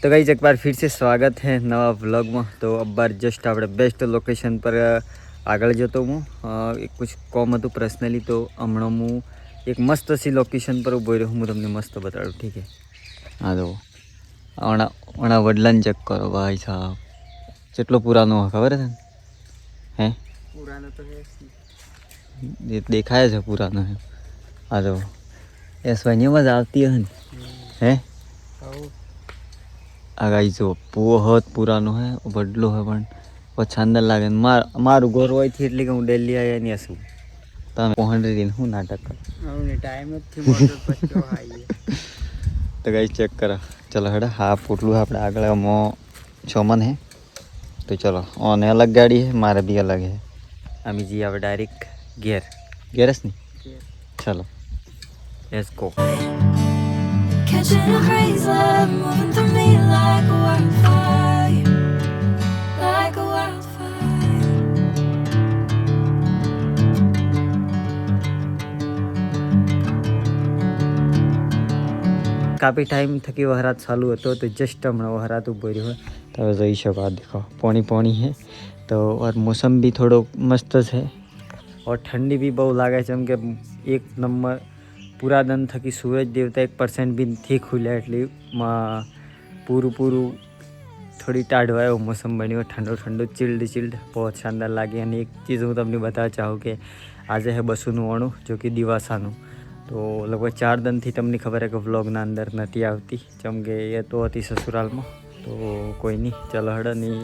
तो गाइस एक बार फिर से स्वागत है नवा व्लॉग में। तो अब बार जस्ट આપણે બેસ્ટ લોકેશન પર આગળ જતો હું એક कुछ કોમ હતું પર્સનલી। તો હમણાં હું એક મસ્ત સી લોકેશન પર ઊભો રહ્યો, હું તમને મસ્ત બતાડું, ઠીક છે? હા જો હમણાં વડલાને ચેક કરો ભાઈ સાहब, કેટલો પુરાનો ખબર છે હે? પુરાનો તો है, દેખાય છે પુરાનો है। આ જો એસ વાય મજા આવતી હે ને હે? आ गाइस जो बहुत पुरानो है, वडलो है पण बहुत शानदार लागे। मारू घर होय थी એટલે કે હું દિલ્હી આયા ની હસું તમે પહોંચી રહીને હું નાટક કર આવને ટાઈમ જ થી મોટર પચ્ચો આઈએ। तो गाइस चेक करा, चलो हेड़ा हाँ पोटलू है अपने आगे मो छोमन है। तो चलो ओने अलग गाड़ी है, मारे भी अलग है। अमी जी अब डायरेक्ट गेरस नहीं, चलो let's go. Catching a crazy love, moving through me like a wildfire, like a wildfire. काफ़ी टाइम थकी वहरात चालू હતો तो जस्ट हमें वहरात ऊपर हो तो જોઈ શકો, આ देखो पानी पानी है। तो और मौसम भी थोड़ो मस्त है और ठंडी भी बहुत लागे છે, કે એક નંબર पूरा दिन थकी सूरज देवता 1% भी थी खुले एटली पूरू थोड़ी टाढ़वायो मौसम बन्यो, ठंडो ठंडो चिल्ड बहुत शानदार लगे। और एक चीज़ हूँ तमने बताना चाहूँ कि आज है बसूनु अणु जो कि दिवासानु। तो लगभग 4 दिन थी तमने खबर है कि व्लॉगना अंदर नहीं आती, चम के ये तो अति ससुराल में। तो कोई नहीं, चलो हड़ नहीं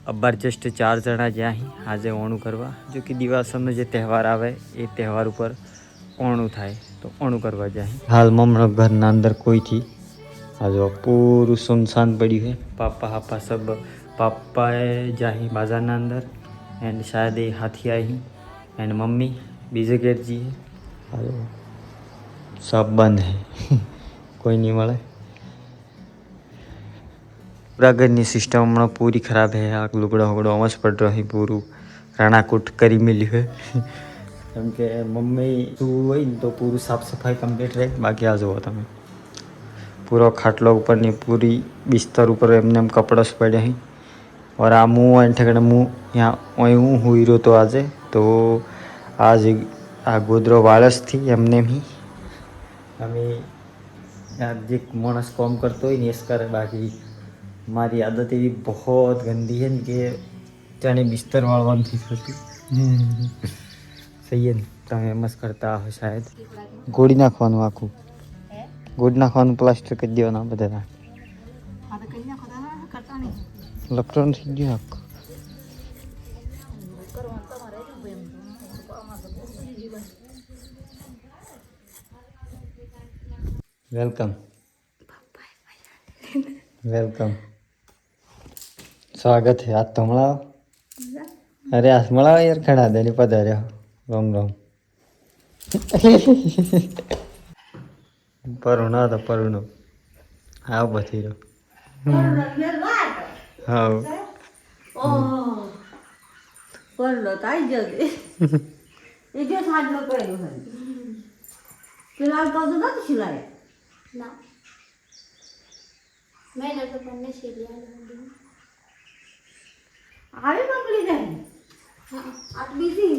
अब बार जस्ट 4 जना ज्या ही आज ओणु करवा, जो कि दिवासानो जो तहेवार आवे ए तहेवार पर ओणु थाय तो ओणु करवा जाए। हाल में घर अंदर कोई थी, आज पूरू सुनसान पड़ी है। पापा हापा सब पापाए जाही बाजार ना अंदर एंड शायद ये हाथी आई एंड मम्मी बीजे गेट जी है, सब बंद है कोई नहीं મળે। पूरा घरनी सिस्टम हमारा पूरी खराब है। आ लुगड़ा वगड़ा अमस पड़ रही, पूरू राणाकूट करी मिली है કેમ કે મમ્મી શું હોય ને તો પૂરું સાફ સફાઈ કમ્પ્લીટ રહે। બાકી આ જુઓ તમે પૂરો ખાટલો ઉપરની પૂરી બિસ્તર ઉપર એમને એમ કપડા પડ્યા અહીં। और आ मुँह एन ठेकड़े मुँह यहाँ वहीं हूँ हुई रो तो आज तो आज आ गोदरो वाळस थी एमने ही हमें यार जे मानस काम करते हो नहीं करे। बाकी मारी आदत ये बहुत गंदी है कि जाने बिस्तर वाળવાનું थी थती सही है ने? તમે એમ જ કરતા હો શાયદ। ગોળી નાખવાનું આખું ગોળી નાખવાનું, પ્લાસ્ટર કરી દેવાના બધા લપટણ થઈ ગયું આખું। વેલકમ વેલકમ, स्वागत है। आज तो મળાવો, अरे आज મળાવો यार, ઘણા દે પધાર્યા। राम राम परुणा तो परुणो हाँ बथी रो हाँ परुणो ताई जल्दी ये जो साथ में पड़े हैं फिलहाल तो ना सिलाए ना मैंने तो पन्ने सिलिया आवे मंगली जाए। हाँ आप बिजी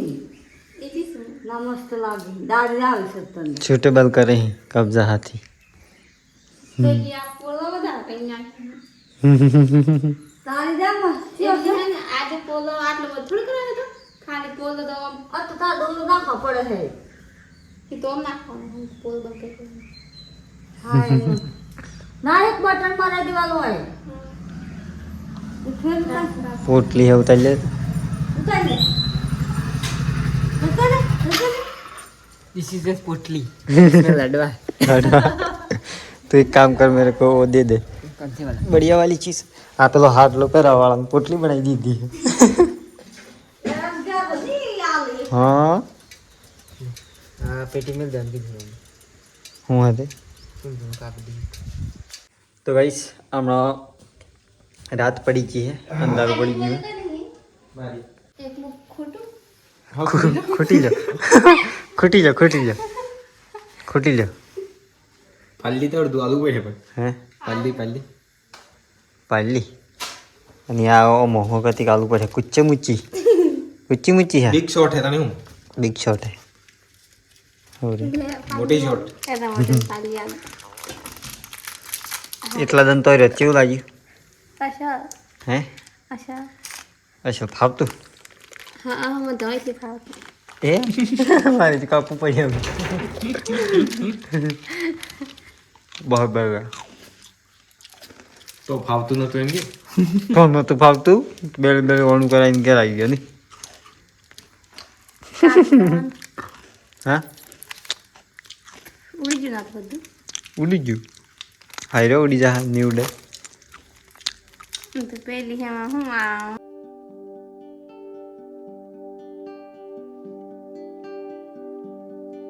इसी से नमस्ते लागी दादी आवे सत्तन सुटेबल करे ही कब्जा हाथी तो ये आप पोलो बता कहीं ना तारी जा मस्त ये है ना आज पोलो आटले बहुत थोड़ी करावे तो खाली पोलो तो अत ता दोनों ना खपड़ है कि तो ना खाओ पोलो बंद कर हाय ना एक बटन मारे दीवालो है फिर का पोटली है उतार ले उतार ले उतार ले दिस इज जस्ट पोटली लड़वा। तो एक काम कर, मेरे को वो दे दे कौन सी वाला? बढ़िया वाली चीज। आप लो हाथ लो पैरा वाला पोटली बनाई दी थी हाँ पेटी में ध्यान भी नहीं हूँ है। सुन काट दी। तो गाइस हमारा रात पड़ी की है, अंदर पड़ी की है। एक मुख खोटू खोटी लो खोटी लो खोटी लो खोटी लो पल्ली तो आलू बैठे पर हैं पल्ली પાડલી અને આ મોહો કતી આલુ પર કુચ્ચે મુચ્ચી है बिग शॉट है तने हूं बिग शॉट है और मोटी शॉट એના માટે પાલી આલ इतला दन तो रच्યું લાગ્યું પાછા હે આશા અચ્છા ફાવતું હા મને દવાઈથી ખાવ એ મારી કાપું પડ્યું બહુ બરાબર तो फालतू न तो एम के કોણ નતું ફાવતું બેલ બેલ ઓણું કરાવીને ઘેર આવી ગયો ને હા ઉડી ગયું ના બધું ઉડી ગયું હાયરો ઉડી જા ની ઉડે તો પેલી એમાં હું આ